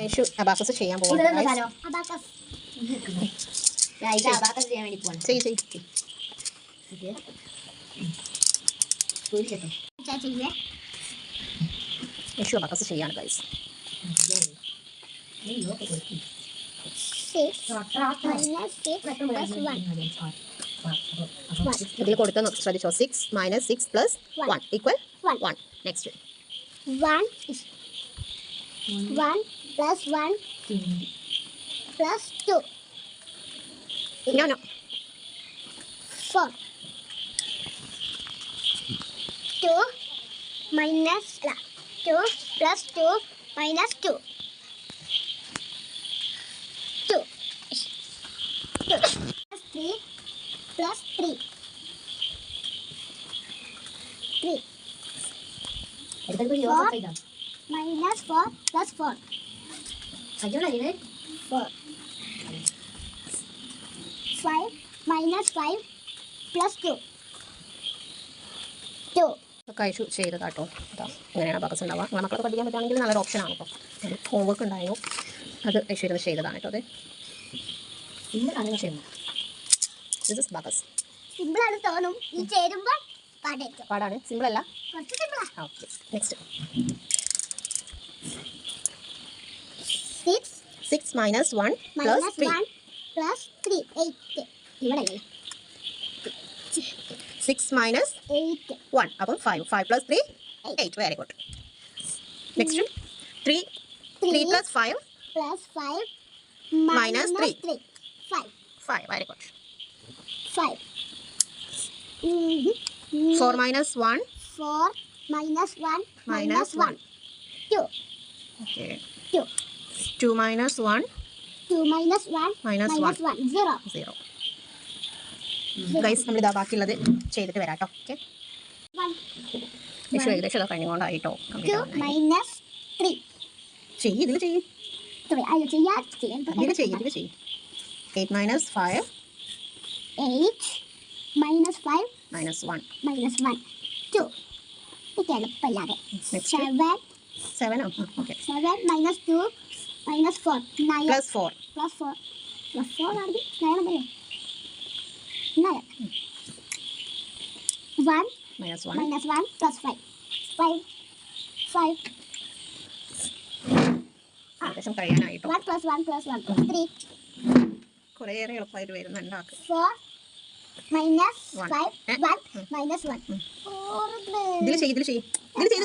Aishu abacus ചെയ്യാൻ പോകുന്നു. Aishu abacus ചെയ്യാണ് ഗൈസ്. ഇതിൽ കൊടുത്ത് ശ്രദ്ധിച്ചോ. 6 - 6 + 1 = 1. നെക്സ്റ്റ് 1 + 1 + 2. No. 4. 2 + 2 + 2 - 2. 2 3 + 3. 3 4 - 4 + 4. 4 5 - 5 + 2. 2 ഐഷു ചെയ്തതാട്ടോ. ഇങ്ങനെയാണ് അബാക്കസ് ഉണ്ടാവുക. നിങ്ങളെ മക്കളൊക്കെ പഠിക്കാൻ പറ്റുകയാണെങ്കിൽ നല്ലൊരു ഓപ്ഷനാണ് കേട്ടോ. ഒരു ഹോംവർക്ക് ഉണ്ടായിരുന്നു, അത് ഐഷു ഇരുന്ന് ചെയ്തതാണ് കേട്ടോ. അത് സിമ്പിളാണ് തോന്നും, ഈ ചേരുമ്പോൾ പാടാണ്. സിമ്പിൾ അല്ല. ഓക്കെ. നെക്സ്റ്റ് 6 - 1 + 3 + 3 8. ഇവിടെ 6 - 8 1 അപ്പം 5 + 3 8. Very good. Next 3 + 5 + 5 - 3 5. Very good. 5 4 - 1 4 - 1 - 1 2. Okay. 2 2 - 1 2 - 1 -1 0. Guys നമ്മളിതാ ബാക്കിയുള്ളത് ചെയ്തിട്ട് വരാം കേട്ടോ. ഓക്കെ. 1 ഐഷു ഏകദേശം ഇതാ കഴിഞ്ഞുകൊണ്ടായിട്ടോ. 2 - 3 ചെയ്യ്. ഇതിൽ ചെയ്യ്. അയ്യോ ചെയ്യാൻ ഇതിൽ ചെയ്യ്. 8 - 5 8 - 5 -1 2. ഇത് എളുപ്പമില്ലാതെ 7 ഓക്കെ. 7 - 2 -4 9 +4 +4 ആണെങ്കിൽ 9 അല്ലേ. 9 1 -1 -1 + 5 ഏകദേശം കഴിയാനായിട്ടോ. 1 + 1 + 1 3. കുറേയേറെ എളുപ്പമായിട്ട് വരുന്നുണ്ട് ആക്ക്. 4 - 5 1 -1 ഇതിൽ ചെയ്ത്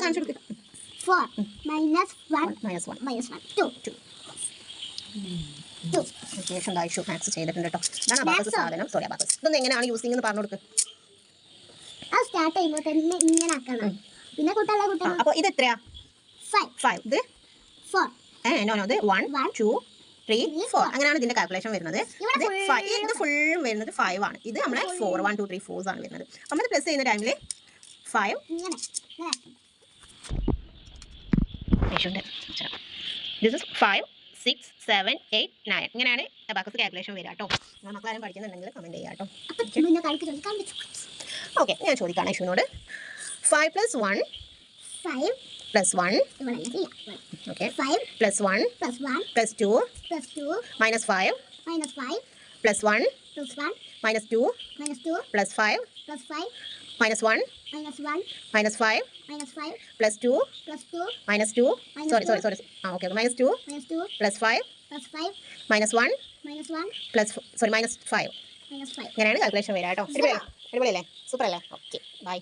കാണിച്ചു കൊടുക്കുക. 4 - 1 -1 2. അത്യാവശ്യം ഐഷു മാത്സ് ചെയ്തിട്ടുണ്ട് കേട്ടോ. ഇതാണ് അബാക്കസ് സാധനം. Sorry abacus. ഇതൊന്നും എങ്ങനെയാണ് യൂസിങ് എന്ന് പറഞ്ഞു കൊടുക്കുക. അത് സ്റ്റാർട്ട് ചെയ്യുമ്പോൾ തന്നെ ഇങ്ങനെ ആക്കണം. പിന്നെ കുട്ടികളെ അപ്പോൾ ഇത് എത്രയാ? 5. ഇത് 4 നോ ഇത് 1 2 3 4 അങ്ങനെയാണ് ഇതിന്റെ കാൽക്കുലേഷൻ വരുന്നത്. ഇത് 5. ഇത് ഫുള്ളും വരുന്നത് 5 ആണ്. ഇത് നമ്മളെ 4 1 2 3 4 ആണ് വരുന്നത്. നമ്മൾ പ്ലസ് ചെയ്യുന്ന ടൈമിൽ 5 ദിസ് ഇസ് 5 6 7 8 9 ഇങ്ങനെയാണ് അബാക്കസ് കാൽക്കുലേഷൻ വരിക കേട്ടോ. നിങ്ങൾ മക്കളാരും പഠിക്കുന്നുണ്ടെങ്കിൽ കമൻറ്റ് ചെയ്യാം കേട്ടോ. ഓക്കെ. ഞാൻ ചോദിക്കുകയാണ് ഐഷുവിനോട് 5 + 1 5 + 1 ഓക്കെ 5 + 1 + 2 -5 + 1 + 1 -2 + 5 -1 -5 + 2 -2 സോറി ഓക്കെ -2 + 5 -1 +5 ഇങ്ങനെയാണ് കാൽക്കുലേഷൻ വരിക കേട്ടോ. അടിപൊളിയല്ലേ? സൂപ്പർ അല്ലേ? Okay bye.